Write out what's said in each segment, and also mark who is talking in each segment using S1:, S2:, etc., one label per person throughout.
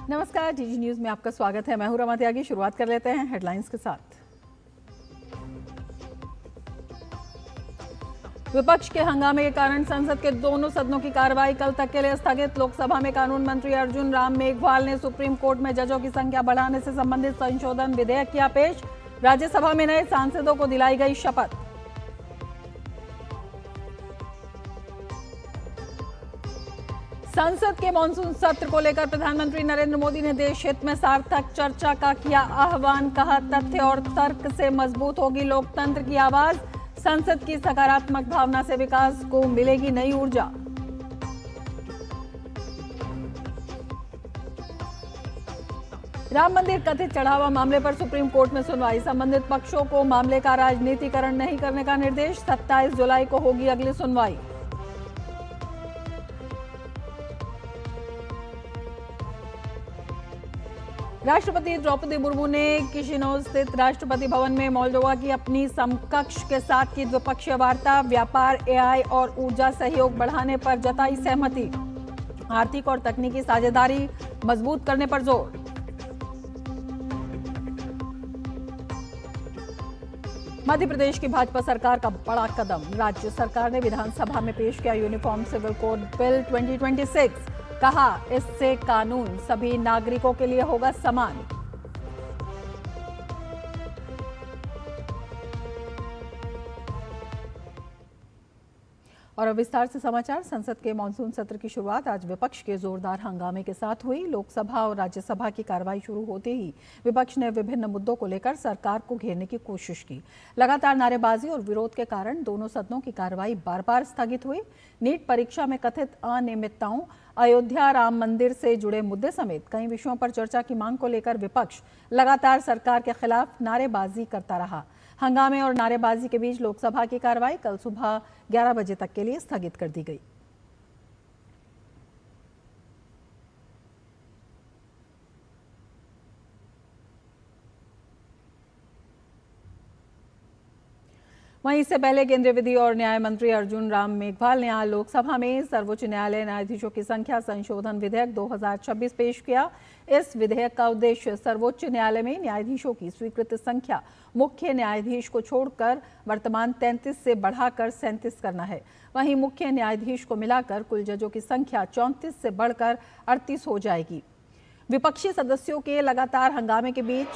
S1: नमस्कार, DG news में आपका स्वागत है। मैं हूं रमा त्यागी। शुरुआत कर लेते हैं हेडलाइंस के साथ। विपक्ष के हंगामे के कारण संसद के दोनों सदनों की कार्रवाई कल तक के लिए स्थगित। लोकसभा में कानून मंत्री अर्जुन राम मेघवाल ने सुप्रीम कोर्ट में जजों की संख्या बढ़ाने से संबंधित संशोधन विधेयक किया पेश। राज्यसभा में नए सांसदों को दिलाई गई शपथ। संसद के मॉनसून सत्र को लेकर प्रधानमंत्री नरेंद्र मोदी ने देश हित में सार्थक चर्चा का किया आह्वान। कहा, तथ्य और तर्क से मजबूत होगी लोकतंत्र की आवाज। संसद की सकारात्मक भावना से विकास को मिलेगी नई ऊर्जा। राम मंदिर कथित चढ़ावा मामले पर सुप्रीम कोर्ट में सुनवाई। संबंधित पक्षों को मामले का राजनीतिकरण नहीं करने का निर्देश। 27 जुलाई को होगी अगली सुनवाई। राष्ट्रपति द्रौपदी मुर्मू ने किशिनौ स्थित राष्ट्रपति भवन में मोल्डोवा की अपनी समकक्ष के साथ की द्विपक्षीय वार्ता। व्यापार, एआई और ऊर्जा सहयोग बढ़ाने पर जताई सहमति। आर्थिक और तकनीकी साझेदारी मजबूत करने पर जोर। मध्य प्रदेश की भाजपा सरकार का बड़ा कदम। राज्य सरकार ने विधानसभा में पेश किया यूनिफॉर्म सिविल कोड बिल 2026। कहा, इससे कानून सभी नागरिकों के लिए होगा समान। और अब विस्तार से समाचार। संसद के मानसून सत्र की शुरुआत आज विपक्ष के जोरदार हंगामे के साथ हुई। लोकसभा और राज्यसभा की कार्रवाई शुरू होते ही विपक्ष ने विभिन्न मुद्दों को लेकर सरकार को घेरने की कोशिश की। लगातार नारेबाजी और विरोध के कारण दोनों सदनों की कार्रवाई बार बार स्थगित हुई। नीट परीक्षा में कथित अनियमितताओं, अयोध्या राम मंदिर से जुड़े मुद्दे समेत कई विषयों पर चर्चा की मांग को लेकर विपक्ष लगातार सरकार के खिलाफ नारेबाजी करता रहा। हंगामे और नारेबाजी के बीच लोकसभा की कार्रवाई कल सुबह 11 बजे तक के लिए स्थगित कर दी गई। वहीं इससे पहले केंद्रीय विधि और न्याय मंत्री अर्जुन राम मेघवाल ने आज लोकसभा में सर्वोच्च न्यायालय न्यायाधीशों की संख्या संशोधन विधेयक 2026 पेश किया। इस विधेयक का उद्देश्य सर्वोच्च न्यायालय में न्यायाधीशों की स्वीकृत संख्या मुख्य न्यायाधीश को छोड़कर वर्तमान 33 से बढ़ाकर 37 करना है। वहीं मुख्य न्यायाधीश को मिलाकर कुल जजों की संख्या 34 से बढ़कर 38 हो जाएगी। विपक्षी सदस्यों के लगातार हंगामे के बीच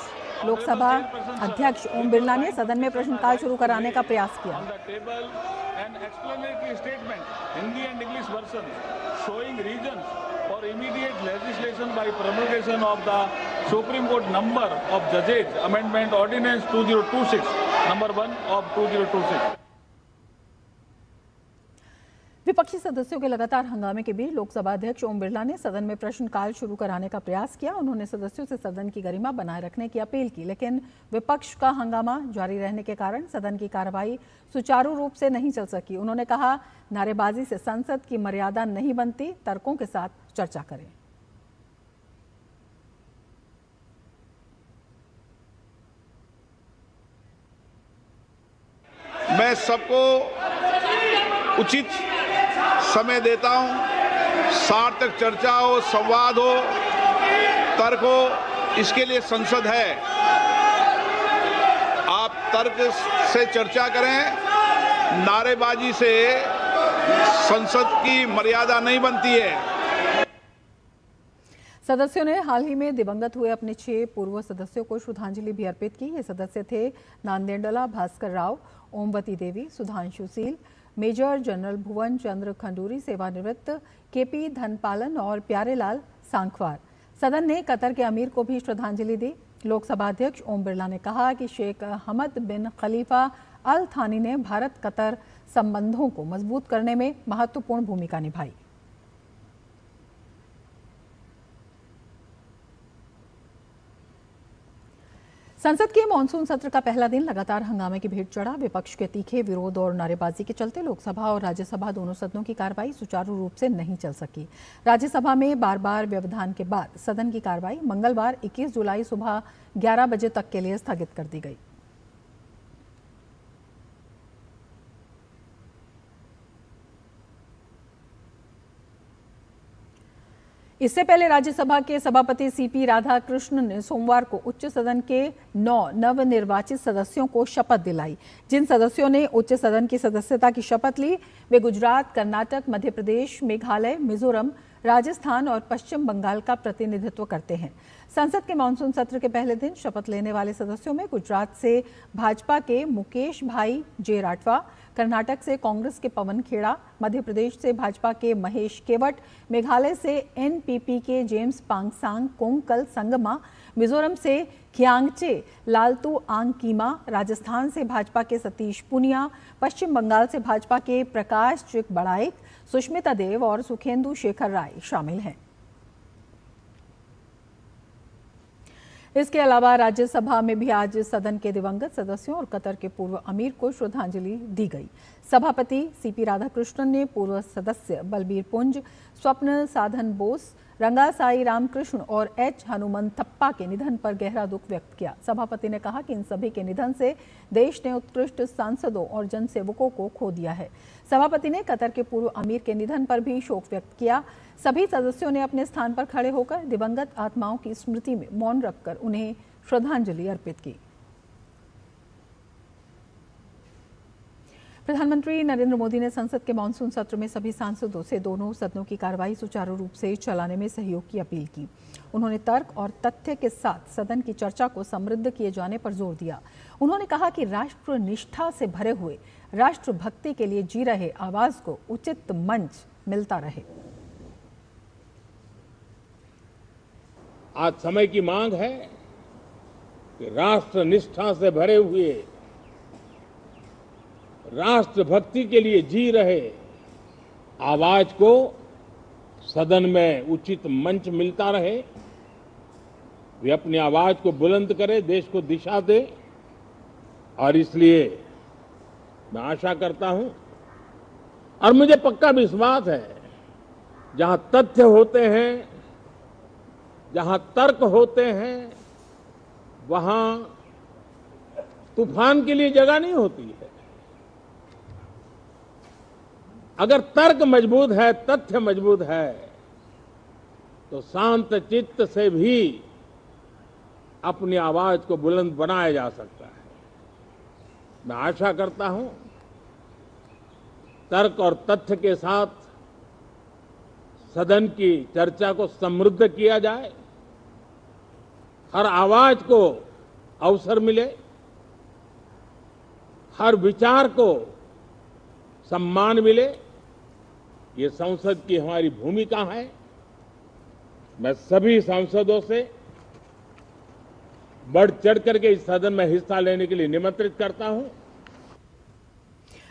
S1: लोकसभा अध्यक्ष ओम बिरला ने सदन में प्रश्नकाल शुरू कराने का प्रयास किया।
S2: Supreme Court number of judges amendment ordinance 2026 number 1 of 2026।
S1: विपक्षी सदस्यों के लगातार हंगामे के बीच लोकसभा अध्यक्ष ओम बिरला ने सदन में प्रश्नकाल शुरू कराने का प्रयास किया। उन्होंने सदस्यों से सदन की गरिमा बनाए रखने की अपील की, लेकिन विपक्ष का हंगामा जारी रहने के कारण सदन की कार्रवाई सुचारू रूप से नहीं चल सकी। उन्होंने कहा, नारेबाजी से संसद की मर्यादा नहीं बनती, तर्कों के साथ चर्चा करें।
S3: मैं सबको उचित समय देता हूं, सार्थक चर्चा हो, संवाद हो, तर्क हो, इसके लिए संसद है। आप तर्क से चर्चा करें, नारेबाजी से संसद की मर्यादा नहीं बनती है।
S1: सदस्यों ने हाल ही में दिवंगत हुए अपने 6 पूर्व सदस्यों को श्रद्धांजलि भी अर्पित की। ये सदस्य थे नांदेंडला भास्कर राव, ओमवती देवी, सुधांशु सील, मेजर जनरल भुवन चंद्र खंडूरी सेवानिवृत्त, केपी धनपालन और प्यारेलाल सांखवार। सदन ने कतर के अमीर को भी श्रद्धांजलि दी। लोकसभा अध्यक्ष ओम बिरला ने कहा कि शेख हमद बिन खलीफा अल थानी ने भारत कतर संबंधों को मजबूत करने में महत्वपूर्ण भूमिका निभाई। संसद के मानसून सत्र का पहला दिन लगातार हंगामे की भेंट चढ़ा। विपक्ष के तीखे विरोध और नारेबाजी के चलते लोकसभा और राज्यसभा दोनों सदनों की कार्रवाई सुचारू रूप से नहीं चल सकी। राज्यसभा में बार बार व्यवधान के बाद सदन की कार्रवाई मंगलवार 21 जुलाई सुबह 11 बजे तक के लिए स्थगित कर दी गई। इससे पहले राज्यसभा के सभापति सीपी राधाकृष्णन ने सोमवार को उच्च सदन के 9 नवनिर्वाचित सदस्यों को शपथ दिलाई। जिन सदस्यों ने उच्च सदन की सदस्यता की शपथ ली वे गुजरात, कर्नाटक, मध्य प्रदेश, मेघालय, मिजोरम, राजस्थान और पश्चिम बंगाल का प्रतिनिधित्व करते हैं। संसद के मानसून सत्र के पहले दिन शपथ लेने वाले सदस्यों में गुजरात से भाजपा के मुकेश भाई जे राठवा, कर्नाटक से कांग्रेस के पवन खेड़ा, मध्य प्रदेश से भाजपा के महेश केवट, मेघालय से एनपीपी के जेम्स पांगसांग कोंकल संगमा, मिजोरम से खियांगचे लालतू आंगकीमा, राजस्थान से भाजपा के सतीश पुनिया, पश्चिम बंगाल से भाजपा के प्रकाश चिक बड़ाइक, सुष्मिता देव और सुखेंदु शेखर राय शामिल हैं। इसके अलावा राज्यसभा में भी आज सदन के दिवंगत सदस्यों और कतर के पूर्व अमीर को श्रद्धांजलि दी गई। सभापति सीपी राधाकृष्णन ने पूर्व सदस्य बलबीर पुंज, स्वप्न साधन बोस, रंगा साई रामकृष्ण और एच हनुमंथप्पा के निधन पर गहरा दुख व्यक्त किया। सभापति ने कहा कि इन सभी के निधन से देश ने उत्कृष्ट सांसदों और जनसेवकों को खो दिया है। सभापति ने कतर के पूर्व अमीर के निधन पर भी शोक व्यक्त किया। सभी सदस्यों ने अपने स्थान पर खड़े होकर दिवंगत आत्माओं की स्मृति में मौन रखकर उन्हें श्रद्धांजलि अर्पित की। प्रधानमंत्री नरेंद्र मोदी ने संसद के मानसून सत्र में सभी सांसदों से दोनों सदनों की कार्रवाई सुचारू रूप से चलाने में सहयोग की अपील की। उन्होंने तर्क और तथ्य के साथ सदन की चर्चा को समृद्ध किए जाने पर जोर दिया। उन्होंने कहा कि राष्ट्र निष्ठा से भरे हुए राष्ट्रभक्ति के लिए जी रहे आवाज को उचित मंच मिलता रहे।
S4: आज समय की मांग है कि राष्ट्र निष्ठा से भरे हुए राष्ट्रभक्ति के लिए जी रहे आवाज को सदन में उचित मंच मिलता रहे। वे अपनी आवाज को बुलंद करें, देश को दिशा दे। और इसलिए मैं आशा करता हूं और मुझे पक्का विश्वास है, जहां तथ्य होते हैं, जहां तर्क होते हैं, वहां तूफान के लिए जगह नहीं होती है। अगर तर्क मजबूत है, तथ्य मजबूत है, तो शांत चित्त से भी अपनी आवाज को बुलंद बनाया जा सकता है। मैं आशा करता हूं तर्क और तथ्य के साथ सदन की चर्चा को समृद्ध किया जाए, हर आवाज को अवसर मिले, हर विचार को सम्मान मिले। ये संसद की हमारी भूमिका है। मैं सभी सांसदों से बढ़ चढ़ करके इस सदन में हिस्सा लेने के लिए निमंत्रित करता हूं।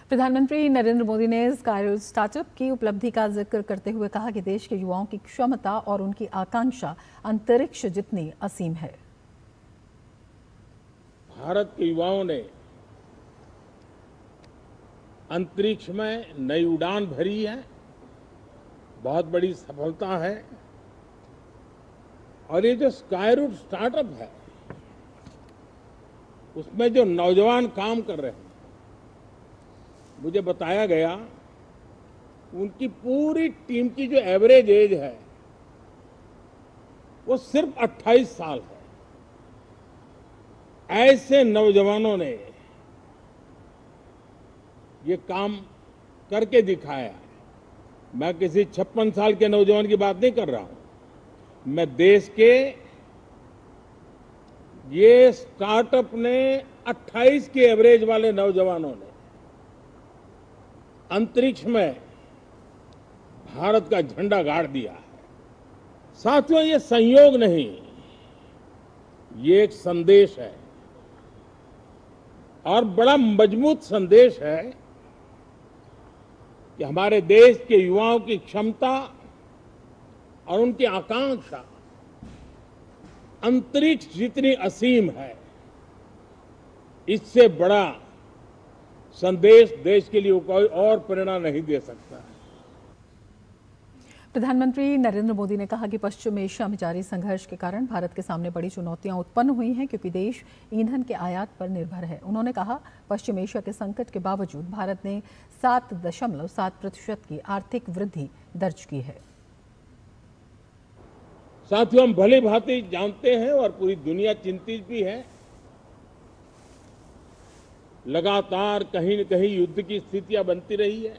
S1: प्रधानमंत्री नरेंद्र मोदी ने स्काई स्टार्टअप की उपलब्धि का जिक्र करते हुए कहा कि देश के युवाओं की क्षमता और उनकी आकांक्षा अंतरिक्ष जितनी असीम है।
S4: भारत के युवाओं ने अंतरिक्ष में नई उड़ान भरी है, बहुत बड़ी सफलता है। और ये जो स्काई रूट स्टार्टअप है, उसमें जो नौजवान काम कर रहे हैं, मुझे बताया गया उनकी पूरी टीम की जो एवरेज एज है वो सिर्फ 28 साल है। ऐसे नौजवानों ने ये काम करके दिखाया। मैं किसी 56 साल के नौजवान की बात नहीं कर रहा हूं। मैं देश के ये स्टार्टअप ने 28 के एवरेज वाले नौजवानों ने अंतरिक्ष में भारत का झंडा गाड़ दिया है। साथियों, ये संयोग नहीं, ये एक संदेश है और बड़ा मजबूत संदेश है कि हमारे देश के युवाओं की क्षमता और उनकी आकांक्षा अंतरिक्ष जितनी असीम है। इससे बड़ा संदेश देश के लिए कोई और प्रेरणा नहीं दे सकता है।
S1: प्रधानमंत्री नरेंद्र मोदी ने कहा कि पश्चिम एशिया में जारी संघर्ष के कारण भारत के सामने बड़ी चुनौतियां उत्पन्न हुई हैं, क्योंकि देश ईंधन के आयात पर निर्भर है। उन्होंने कहा, पश्चिम एशिया के संकट के बावजूद भारत ने 7.7% की आर्थिक वृद्धि दर्ज की है।
S4: साथियों, हम भली भांति जानते हैं और पूरी दुनिया चिंतित भी है, लगातार कहीं न कहीं युद्ध की स्थितियां बनती रही है।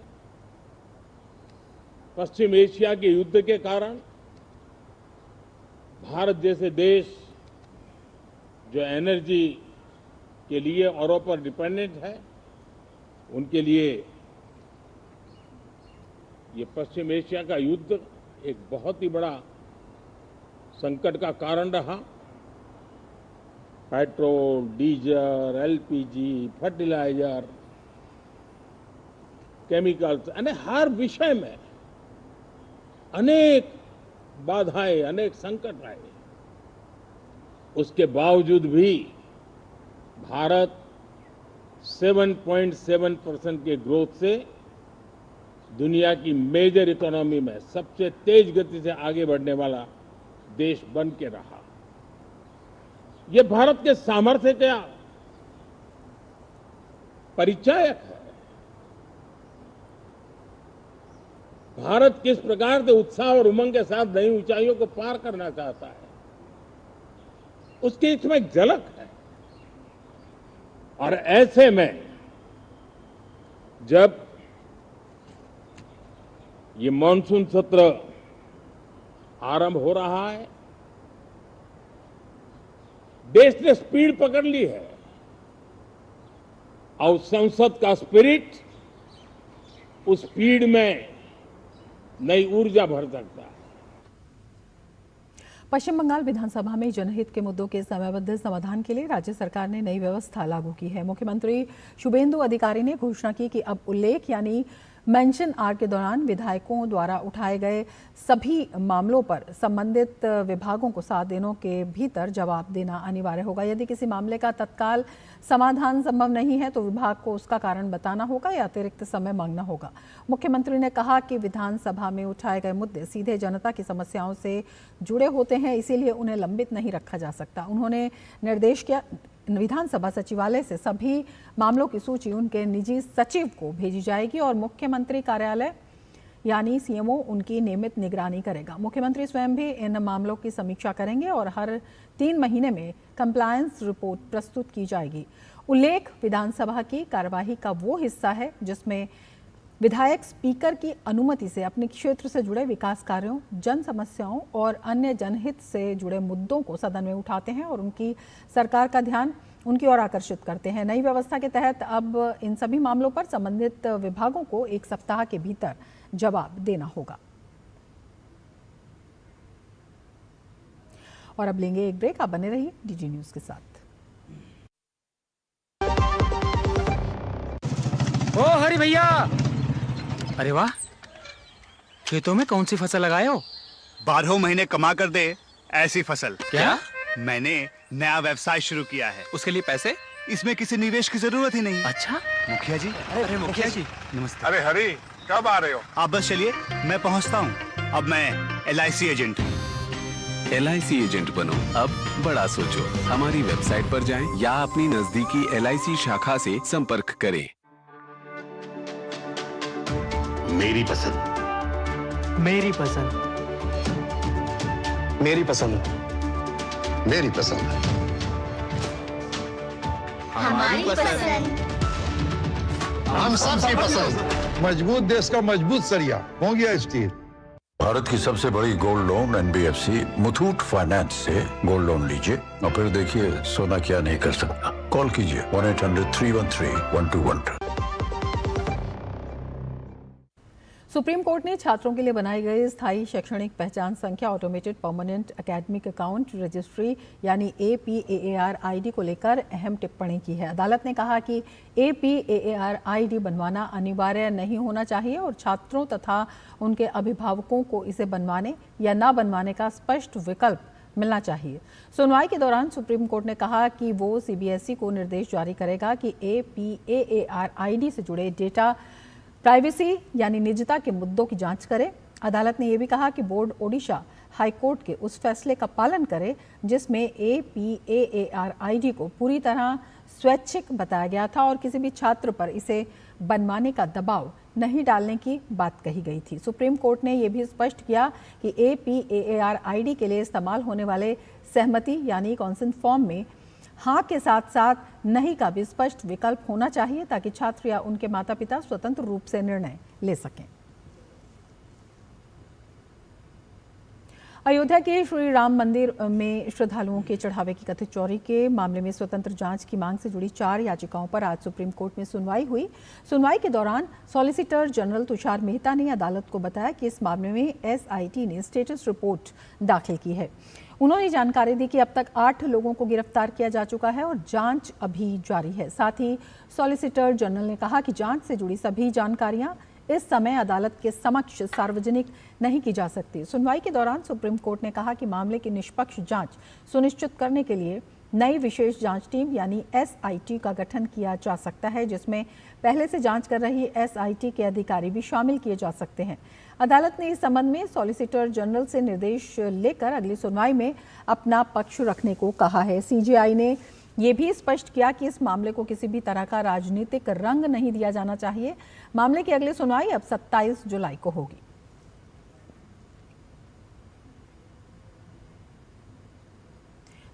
S4: पश्चिम एशिया के युद्ध के कारण भारत जैसे देश जो एनर्जी के लिए औरों पर डिपेंडेंट है, उनके लिए ये पश्चिम एशिया का युद्ध एक बहुत ही बड़ा संकट का कारण रहा। Petrol, diesel, LPG, fertiliser, chemicals, यानी हर विषय में अनेक बाधाएं, अनेक संकट आए। उसके बावजूद भी भारत 7.7% के ग्रोथ से दुनिया की मेजर इकोनॉमी में सबसे तेज गति से आगे बढ़ने वाला देश बन के रहा। ये भारत के सामर्थ्य का परिचायक है। भारत किस प्रकार से उत्साह और उमंग के साथ नई ऊंचाइयों को पार करना चाहता है, उसकी इसमें एक झलक है। और ऐसे में जब ये मॉनसून सत्र आरंभ हो रहा है, देश ने स्पीड पकड़ ली है और संसद का स्पिरिट उस स्पीड में नई ऊर्जा भर सकता है।
S1: पश्चिम बंगाल विधानसभा में जनहित के मुद्दों के समयबद्ध समाधान के लिए राज्य सरकार ने नई व्यवस्था लागू की है। मुख्यमंत्री शुभेंदु अधिकारी ने घोषणा की कि अब उल्लेख यानी मेंशन आर के दौरान विधायकों द्वारा उठाए गए सभी मामलों पर संबंधित विभागों को 7 दिनों के भीतर जवाब देना अनिवार्य होगा। यदि किसी मामले का तत्काल समाधान संभव नहीं है तो विभाग को उसका कारण बताना होगा या अतिरिक्त समय मांगना होगा। मुख्यमंत्री ने कहा कि विधानसभा में उठाए गए मुद्दे सीधे जनता की समस्याओं से जुड़े होते हैं, इसीलिए उन्हें लंबित नहीं रखा जा सकता। उन्होंने निर्देश किया विधानसभा सचिवालय से सभी मामलों की सूची उनके निजी सचिव को भेजी जाएगी और मुख्यमंत्री कार्यालय यानी सीएमओ उनकी नियमित निगरानी करेगा। मुख्यमंत्री स्वयं भी इन मामलों की समीक्षा करेंगे और हर 3 महीने में कंप्लायंस रिपोर्ट प्रस्तुत की जाएगी। उल्लेख विधानसभा की कार्यवाही का वो हिस्सा है जिसमें विधायक स्पीकर की अनुमति से अपने क्षेत्र से जुड़े विकास कार्यों, जन समस्याओं और अन्य जनहित से जुड़े मुद्दों को सदन में उठाते हैं और उनकी सरकार का ध्यान उनकी ओर आकर्षित करते हैं। नई व्यवस्था के तहत अब इन सभी मामलों पर संबंधित विभागों को 1 सप्ताह के भीतर जवाब देना होगा। और अब लेंगे एक ब्रेक, आप बने रहिए डीडी न्यूज के साथ।
S5: ओ हरि भैया, अरे वाह, खेतों में कौन सी फसल लगाए हो?
S6: 12 महीने कमा कर दे ऐसी फसल।
S5: क्या?
S6: मैंने नया व्यवसाय शुरू किया है।
S5: उसके लिए पैसे?
S6: इसमें किसी निवेश की जरूरत ही नहीं।
S5: अच्छा,
S6: मुखिया जी।
S5: अरे मुखिया जी,
S6: नमस्ते।
S7: अरे हरी, कब आ रहे हो?
S6: आप बस चलिए, मैं पहुंचता हूं। अब मैं LIC एजेंट हूं।
S8: LIC एजेंट बनो, अब बड़ा सोचो। हमारी वेबसाइट पर जाएं या अपनी नजदीकी LIC शाखा से संपर्क करें।
S7: मेरी पसंद,
S5: मेरी पसंद,
S7: मेरी पसंद, मेरी पसंद,
S5: हमारी पसंद,
S7: हम सबकी पसंद।
S9: मजबूत देश का मजबूत सरिया हो गया स्टील।
S10: भारत की सबसे बड़ी gold loan NBFC Muthoot finance से गोल्ड लोन लीजिए और फिर देखिए सोना क्या नहीं कर सकता। कॉल कीजिए 1-800-313-1212।
S1: सुप्रीम कोर्ट ने छात्रों के लिए बनाई गई स्थायी शैक्षणिक पहचान संख्या automated permanent academic account registry यानी APAAR ID को लेकर अहम टिप्पणी की है। अदालत ने कहा कि APAAR ID बनवाना अनिवार्य नहीं होना चाहिए और छात्रों तथा उनके अभिभावकों को इसे बनवाने या न बनवाने का स्पष्ट विकल्प मिलना चाहिए। सुनवाई के दौरान सुप्रीम कोर्ट ने कहा कि वो CBSE को निर्देश जारी करेगा कि APAAR ID से जुड़े डेटा प्राइवेसी यानी निजता के मुद्दों की जांच करे। अदालत ने यह भी कहा कि बोर्ड ओडिशा हाईकोर्ट के उस फैसले का पालन करे जिसमें APAAR ID को पूरी तरह स्वैच्छिक बताया गया था और किसी भी छात्र पर इसे बनवाने का दबाव नहीं डालने की बात कही गई थी। सुप्रीम कोर्ट ने यह भी स्पष्ट किया कि APAAR ID के लिए इस्तेमाल होने वाले सहमति यानी कॉन्सेंट फॉर्म में हाँ के साथ साथ नहीं का भी स्पष्ट विकल्प होना चाहिए ताकि छात्र या उनके माता पिता स्वतंत्र रूप से निर्णय ले सकें। अयोध्या के श्री राम मंदिर में श्रद्धालुओं के चढ़ावे की कथित चोरी के मामले में स्वतंत्र जांच की मांग से जुड़ी 4 याचिकाओं पर आज सुप्रीम कोर्ट में सुनवाई हुई। सुनवाई के दौरान सॉलिसिटर जनरल तुषार मेहता ने अदालत को बताया कि इस मामले में SIT ने स्टेटस रिपोर्ट दाखिल की है। उन्होंने जानकारी दी कि अब तक 8 लोगों को गिरफ्तार किया जा चुका है और जांच अभी जारी है। साथ ही सॉलिसिटर जनरल ने कहा कि जांच से जुड़ी सभी जानकारियां इस समय अदालत के समक्ष सार्वजनिक नहीं की जा सकती। सुनवाई के दौरान सुप्रीम कोर्ट ने कहा कि मामले की निष्पक्ष जांच सुनिश्चित करने के लिए नई विशेष जांच टीम यानी SIT का गठन किया जा सकता है, जिसमें पहले से जांच कर रही SIT के अधिकारी भी शामिल किए जा सकते हैं। अदालत ने इस संबंध में सॉलिसिटर जनरल से निर्देश लेकर अगली सुनवाई में अपना पक्ष रखने को कहा है। CJI ने ये भी स्पष्ट किया कि इस मामले को किसी भी तरह का राजनीतिक रंग नहीं दिया जाना चाहिए। मामले की अगली सुनवाई अब 27 जुलाई को होगी।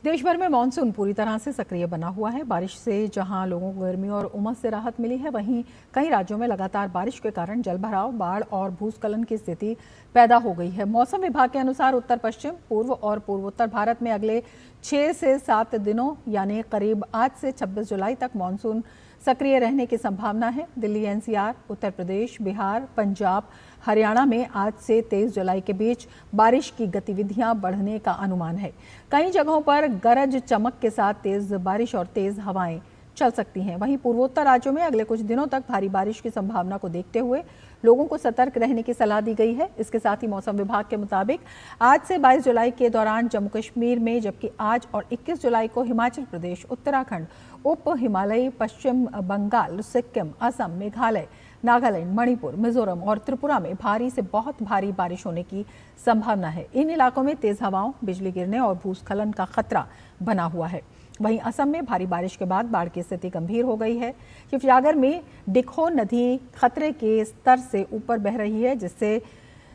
S1: देश भर में मानसून पूरी तरह से सक्रिय बना हुआ है। बारिश से जहां लोगों को गर्मी और उमस से राहत मिली है, वहीं कई राज्यों में लगातार बारिश के कारण जलभराव, बाढ़ और भूस्खलन की स्थिति पैदा हो गई है। मौसम विभाग के अनुसार उत्तर पश्चिम, पूर्व और पूर्वोत्तर भारत में अगले 6 से 7 दिनों यानी करीब आज से 26 जुलाई तक मानसून सक्रिय रहने की संभावना है। दिल्ली, NCR, उत्तर प्रदेश, बिहार, पंजाब, हरियाणा में आज से 23 जुलाई के बीच बारिश की गतिविधियां बढ़ने का अनुमान है। कई जगहों पर गरज चमक के साथ तेज बारिश और तेज हवाएं चल सकती हैं। वहीं पूर्वोत्तर राज्यों में अगले कुछ दिनों तक भारी बारिश की संभावना को देखते हुए लोगों को सतर्क रहने की सलाह दी गई है। इसके साथ ही मौसम विभाग के मुताबिक आज से 22 जुलाई के दौरान जम्मू कश्मीर में, जबकि आज और 21 जुलाई को हिमाचल प्रदेश, उत्तराखंड, उप हिमालयी, पश्चिम बंगाल, सिक्किम, असम, मेघालय, नागालैंड, मणिपुर, मिजोरम और त्रिपुरा में भारी से बहुत भारी बारिश होने की संभावना है। इन इलाकों में तेज हवाओं, बिजली गिरने और भूस्खलन का खतरा बना हुआ है। वहीं असम में भारी बारिश के बाद बाढ़ की स्थिति गंभीर हो गई है। शिवसागर में डिखो नदी खतरे के स्तर से ऊपर बह रही है, जिससे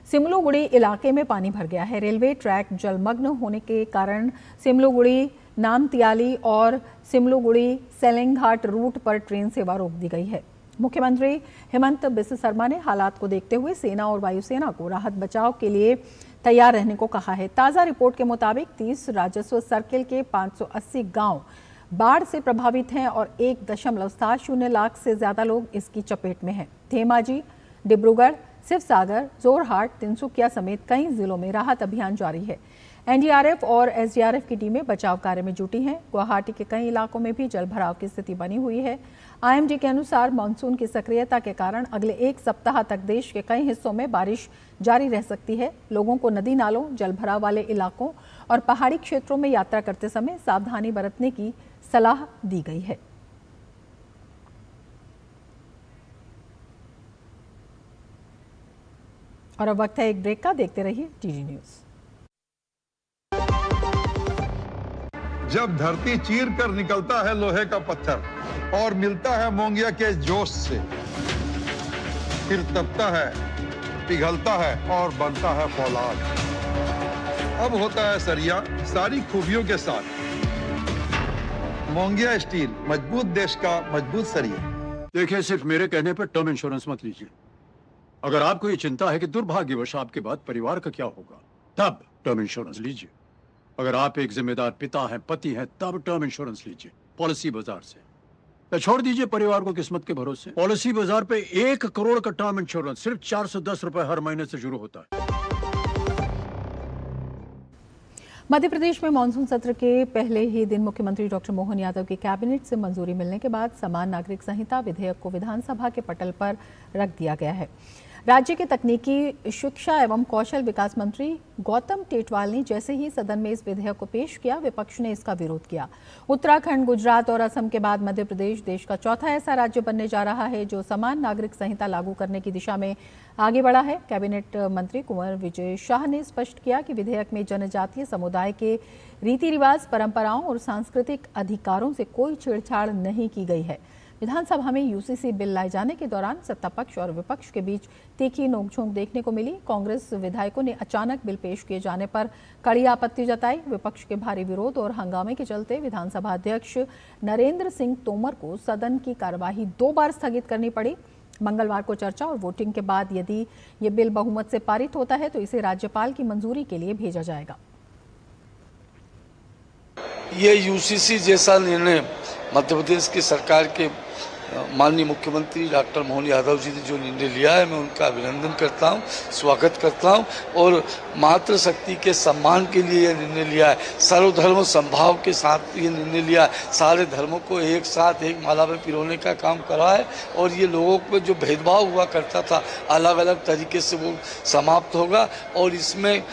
S1: सिमलुगुड़ी इलाके में पानी भर गया है। रेलवे ट्रैक जलमग्न होने के कारण सिमलुगुड़ी, नामतियाली और सिमलुगुड़ी सेलिंघाट रूट पर ट्रेन सेवा रोक दी गई है। मुख्यमंत्री हेमंत बिस्वा शर्मा ने हालात को देखते हुए सेना और वायुसेना को राहत बचाव के लिए तैयार रहने को कहा है। ताज़ा रिपोर्ट के मुताबिक 30 राजस्व सर्किल के 580 गांव बाढ़ से प्रभावित हैं और 1.70 लाख से ज्यादा लोग इसकी चपेट में हैं। धेमाजी, डिब्रूगढ़, शिवसागर, जोरहाट, तिनसुकिया समेत कई जिलों में राहत अभियान जारी है। NDRF और SDRF की टीमें बचाव कार्य में जुटी हैं। गुवाहाटी के कई इलाकों में भी जलभराव की स्थिति बनी हुई है। IMD के अनुसार मानसून की सक्रियता के कारण अगले 1 सप्ताह तक देश के कई हिस्सों में बारिश जारी रह सकती है। लोगों को नदी नालों, जलभराव वाले इलाकों और पहाड़ी क्षेत्रों में यात्रा करते समय सावधानी बरतने की सलाह दी गई है। और अब वक्त है एक ब्रेक का। देखते रहिए TG न्यूज़।
S9: जब धरती चीर कर निकलता है लोहे का पत्थर और मिलता है मोंगिया के जोश से, फिर तपता है, पिघलता है और बनता है फौलाद। अब होता है सरिया सारी खूबियों के साथ। मोंगिया स्टील, मजबूत देश का मजबूत सरिया।
S10: देखिए, सिर्फ मेरे कहने पर टर्म इंश्योरेंस मत लीजिए। अगर आपको ये चिंता है कि दुर्भाग्यवश आपके बाद परिवार का क्या होगा, तब टर्म इंश्योरेंस लीजिए। अगर आप एक जिम्मेदार पिता हैं, पति हैं, तब टर्म इंश्योरेंस लीजिए पॉलिसी बाजार से। तो छोड़ दीजिए परिवार को किस्मत के भरोसे। पॉलिसी बाजार पे 1 करोड़ का टर्म इंश्योरेंस सिर्फ 410 रुपए हर महीने से शुरू होता है।
S1: मध्य प्रदेश में मानसून सत्र के पहले ही दिन मुख्यमंत्री डॉक्टर मोहन यादव की कैबिनेट से मंजूरी मिलने के बाद समान नागरिक संहिता विधेयक को विधानसभा के पटल पर रख दिया गया है। राज्य के तकनीकी शिक्षा एवं कौशल विकास मंत्री गौतम टेटवाल ने जैसे ही सदन में इस विधेयक को पेश किया, विपक्ष ने इसका विरोध किया। उत्तराखंड, गुजरात और असम के बाद मध्य प्रदेश देश का चौथा ऐसा राज्य बनने जा रहा है जो समान नागरिक संहिता लागू करने की दिशा में आगे बढ़ा है। कैबिनेट मंत्री कुंवर विजय शाह ने स्पष्ट किया कि विधेयक में जनजातीय समुदाय के रीति रिवाज, परंपराओं और सांस्कृतिक अधिकारों से कोई छेड़छाड़ नहीं की गई है। विधानसभा में यूसीसी बिल लाए जाने के दौरान सत्ता पक्ष और विपक्ष के बीच तीखी नोकझोंक देखने को मिली। कांग्रेस विधायकों ने अचानक बिल पेश किए जाने पर कड़ी आपत्ति जताई। विपक्ष के भारी विरोध और हंगामे के चलते विधानसभा अध्यक्ष नरेंद्र सिंह तोमर को सदन की कार्यवाही 2 बार स्थगित करनी पड़ी। मंगलवार को चर्चा और वोटिंग के बाद यदि ये बिल बहुमत से पारित होता है तो इसे राज्यपाल की मंजूरी के लिए भेजा जाएगा।
S11: ये यूसीसी जैसा निर्णय मध्य प्रदेश की सरकार के माननीय मुख्यमंत्री डॉक्टर मोहन यादव जी ने जो निर्णय लिया है, मैं उनका अभिनंदन करता हूं, स्वागत करता हूं और मातृशक्ति के सम्मान के लिए यह निर्णय लिया है। सर्वधर्म संभाव के साथ ये निर्णय लिया है। सारे धर्मों को एक साथ एक माला में पिरोने का काम करा है और ये लोगों को जो भेदभाव हुआ करता था अलग अलग तरीके से वो समाप्त होगा और इसमें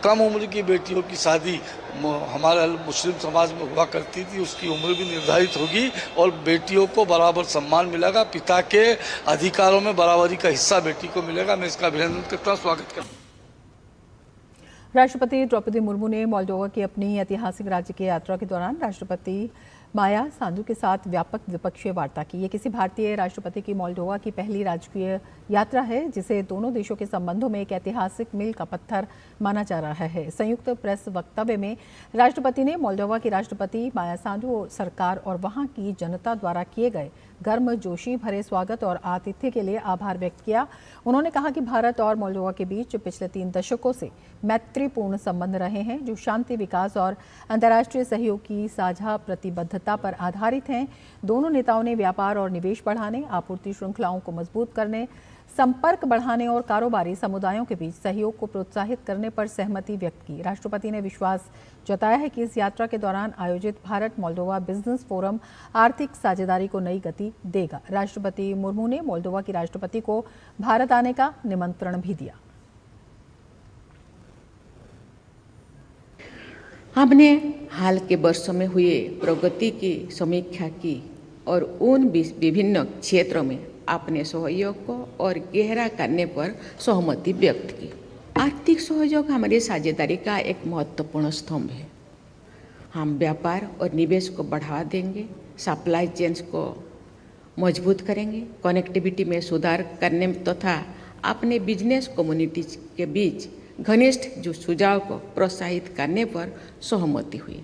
S11: कम उम्र की बेटियों की शादी हमारे मुस्लिम समाज में हुआ करती थी, उसकी उम्र भी निर्धारित होगी और बेटियों को बराबर सम्मान मिलेगा। पिता के अधिकारों में बराबरी का हिस्सा बेटी को मिलेगा। मैं इसका अभिनंदन करता हूँ, स्वागत करता हूँ।
S1: राष्ट्रपति द्रौपदी मुर्मू ने मोल्डोवा की अपनी ऐतिहासिक राज्य की यात्रा के दौरान राष्ट्रपति माया सांधू के साथ व्यापक द्विपक्षीय वार्ता की। ये किसी भारतीय राष्ट्रपति की मोल्डोवा की पहली राजकीय यात्रा है, जिसे दोनों देशों के संबंधों में एक ऐतिहासिक मील का पत्थर माना जा रहा है। संयुक्त प्रेस वक्तव्य में राष्ट्रपति ने मोल्डोवा की राष्ट्रपति माया सांधू सरकार और वहां की जनता द्वारा किए गए गर्मजोशी भरे स्वागत और आतिथ्य के लिए आभार व्यक्त किया। उन्होंने कहा कि भारत और मोल्डोवा के बीच पिछले 3 दशकों से मैत्रीपूर्ण संबंध रहे हैं, जो शांति, विकास और अंतर्राष्ट्रीय सहयोग की साझा प्रतिबद्धता पर आधारित हैं। दोनों नेताओं ने व्यापार और निवेश बढ़ाने, आपूर्ति श्रृंखलाओं को मजबूत करने, संपर्क बढ़ाने और कारोबारी समुदायों के बीच सहयोग को प्रोत्साहित करने पर सहमति व्यक्त की। राष्ट्रपति ने विश्वास जताया है कि इस यात्रा के दौरान आयोजित भारत मोल्डोवा बिजनेस फोरम आर्थिक साझेदारी को नई गति देगा। राष्ट्रपति मुर्मू ने मोल्डोवा की राष्ट्रपति को भारत आने का निमंत्रण भी दिया।
S12: हमने हाल के वर्षों में हुए प्रगति की समीक्षा की और उन विभिन्न क्षेत्रों में अपने सहयोग को और गहरा करने पर सहमति व्यक्त की। आर्थिक सहयोग हमारी साझेदारी का एक महत्वपूर्ण स्तंभ है। हम व्यापार और निवेश को बढ़ावा देंगे, सप्लाई चेन्स को मजबूत करेंगे, कनेक्टिविटी में सुधार करने तथा अपने बिजनेस कम्युनिटीज के बीच घनिष्ठ जो सुझाव को प्रोत्साहित करने पर सहमति हुई।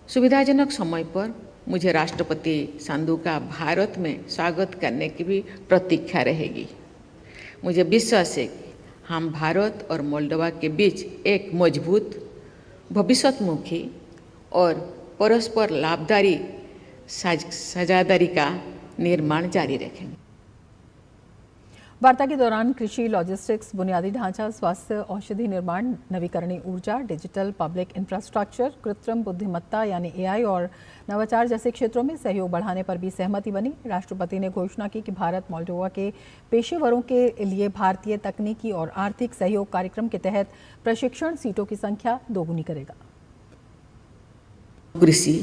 S12: सुविधाजनक समय पर मुझे राष्ट्रपति सांधू का भारत में स्वागत करने की भी प्रतीक्षा रहेगी। मुझे विश्वास है कि हम भारत और मोल्डोवा के बीच एक मजबूत, भविष्योन्मुखी और परस्पर लाभकारी साझेदारी का निर्माण जारी रखेंगे।
S1: वार्ता के दौरान कृषि, लॉजिस्टिक्स, बुनियादी ढांचा, स्वास्थ्य, औषधि निर्माण, नवीकरणीय ऊर्जा, डिजिटल पब्लिक इंफ्रास्ट्रक्चर, कृत्रिम बुद्धिमत्ता यानी AI और नवाचार जैसे क्षेत्रों में सहयोग बढ़ाने पर भी सहमति बनी। राष्ट्रपति ने घोषणा की कि भारत मोल्डोवा के पेशेवरों के लिए भारतीय तकनीकी और आर्थिक सहयोग कार्यक्रम के तहत प्रशिक्षण सीटों की संख्या दोगुनी करेगा।
S12: कृषि,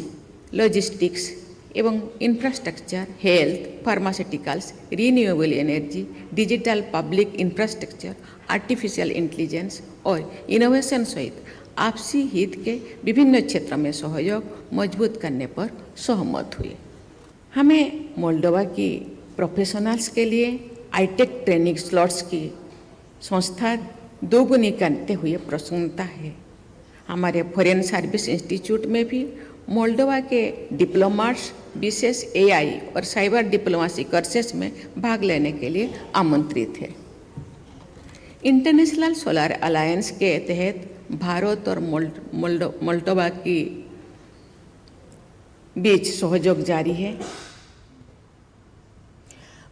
S12: लॉजिस्टिक्स एवं infrastructure, health, pharmaceuticals, renewable energy, digital public infrastructure, artificial intelligence और इनोवेशन सहित आपसी हित के विभिन्न क्षेत्रों में सहयोग मजबूत करने पर सहमत हुए। हमें मोल्डोवा की प्रोफेशनल्स के लिए हाईटेक ट्रेनिंग स्लॉट्स की संस्था दोगुनी करते हुए प्रसन्नता है। हमारे फॉरेन सर्विस इंस्टीट्यूट में भी मोल्डोवा के डिप्लोमाट्स विशेष AI और साइबर डिप्लोमेसी कोर्सेस में भाग लेने के लिए आमंत्रित है। इंटरनेशनल सोलर अलायंस के तहत भारत और मोल्डोवा की बीच सहयोग जारी है।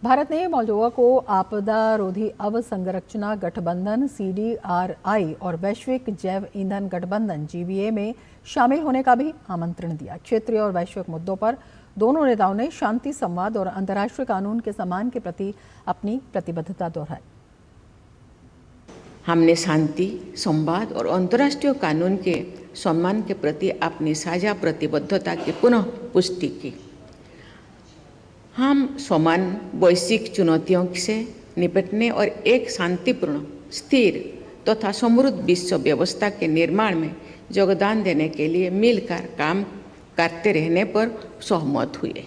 S1: भारत ने मोल्डोवा को आपदा रोधी अवसंरचना गठबंधन CDRI और वैश्विक जैव ईंधन गठबंधन GVA में शामिल होने का भी आमंत्रण दिया। क्षेत्रीय और वैश्विक मुद्दों पर दोनों नेताओं ने शांति, संवाद और अंतर्राष्ट्रीय कानून के सम्मान के प्रति अपनी प्रतिबद्धता दोहराई।
S12: हमने शांति, संवाद और अंतर्राष्ट्रीय कानून के सम्मान के प्रति अपनी साझा प्रतिबद्धता की पुनः पुष्टि की। हम समान वैश्विक चुनौतियों से निपटने और एक शांतिपूर्ण, स्थिर तथा समृद्ध विश्व व्यवस्था के निर्माण में योगदान देने के लिए मिलकर काम करते रहने पर सहमत हुए।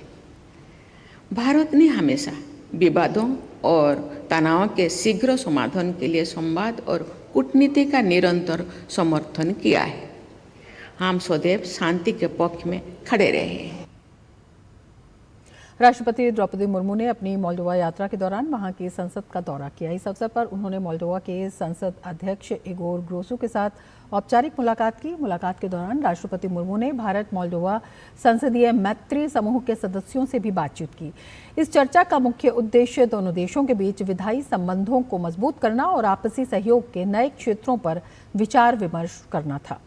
S12: भारत ने हमेशा विवादों और तनाव के शीघ्र समाधान के लिए संवाद और कूटनीति का निरंतर समर्थन किया है। हम सदैव शांति के पक्ष में खड़े रहे हैं।
S1: राष्ट्रपति द्रौपदी मुर्मू ने अपनी मोल्डोवा यात्रा के दौरान वहां की संसद का दौरा किया। इस अवसर पर उन्होंने मोल्डोवा के संसद अध्यक्ष इगोर ग्रोसू के साथ औपचारिक मुलाकात की। मुलाकात के दौरान राष्ट्रपति मुर्मू ने भारत मोल्डोवा संसदीय मैत्री समूह के सदस्यों से भी बातचीत की। इस चर्चा का मुख्य उद्देश्य दोनों देशों के बीच विधायी संबंधों को मजबूत करना और आपसी सहयोग के नए क्षेत्रों पर विचार विमर्श करना था।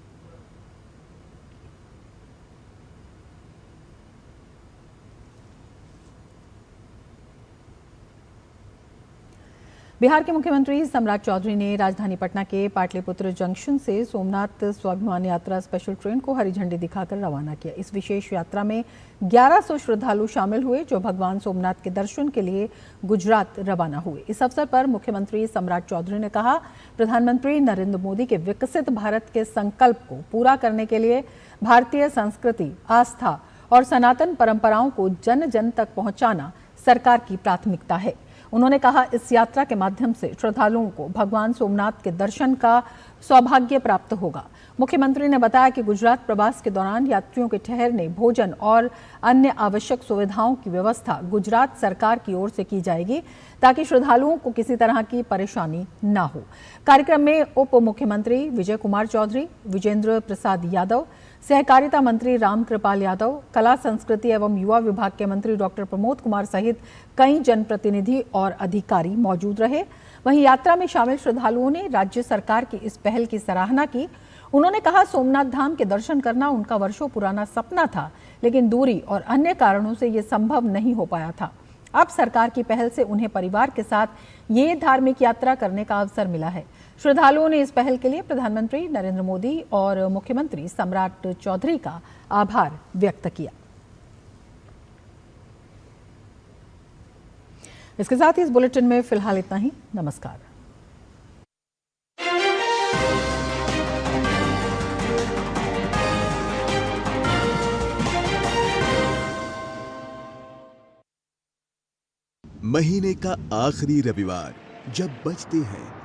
S1: बिहार के मुख्यमंत्री सम्राट चौधरी ने राजधानी पटना के पाटलिपुत्र जंक्शन से सोमनाथ स्वाभिमान यात्रा स्पेशल ट्रेन को हरी झंडी दिखाकर रवाना किया। इस विशेष यात्रा में 1100 श्रद्धालु शामिल हुए जो भगवान सोमनाथ के दर्शन के लिए गुजरात रवाना हुए। इस अवसर पर मुख्यमंत्री सम्राट चौधरी ने कहा, प्रधानमंत्री नरेंद्र मोदी के विकसित भारत के संकल्प को पूरा करने के लिए भारतीय संस्कृति, आस्था और सनातन परंपराओं को जन जन तक पहुंचाना सरकार की प्राथमिकता है। उन्होंने कहा, इस यात्रा के माध्यम से श्रद्धालुओं को भगवान सोमनाथ के दर्शन का सौभाग्य प्राप्त होगा। मुख्यमंत्री ने बताया कि गुजरात प्रवास के दौरान यात्रियों के ठहरने, भोजन और अन्य आवश्यक सुविधाओं की व्यवस्था गुजरात सरकार की ओर से की जाएगी ताकि श्रद्धालुओं को किसी तरह की परेशानी न हो। कार्यक्रम में उप मुख्यमंत्री विजय कुमार चौधरी, विजेंद्र प्रसाद यादव, सहकारिता मंत्री रामकृपाल यादव, कला संस्कृति एवं युवा विभाग के मंत्री डॉक्टर प्रमोद कुमार सहित कई जनप्रतिनिधि और अधिकारी मौजूद रहे। वहीं यात्रा में शामिल श्रद्धालुओं ने राज्य सरकार की इस पहल की सराहना की। उन्होंने कहा, सोमनाथ धाम के दर्शन करना उनका वर्षों पुराना सपना था, लेकिन दूरी और अन्य कारणों से ये संभव नहीं हो पाया था। अब सरकार की पहल से उन्हें परिवार के साथ ये धार्मिक यात्रा करने का अवसर मिला है। श्रद्धालुओं ने इस पहल के लिए प्रधानमंत्री नरेंद्र मोदी और मुख्यमंत्री सम्राट चौधरी का आभार व्यक्त किया। इसके साथ ही इस बुलेटिन में फिलहाल इतना ही। नमस्कार।
S13: महीने का आखिरी रविवार जब बजते हैं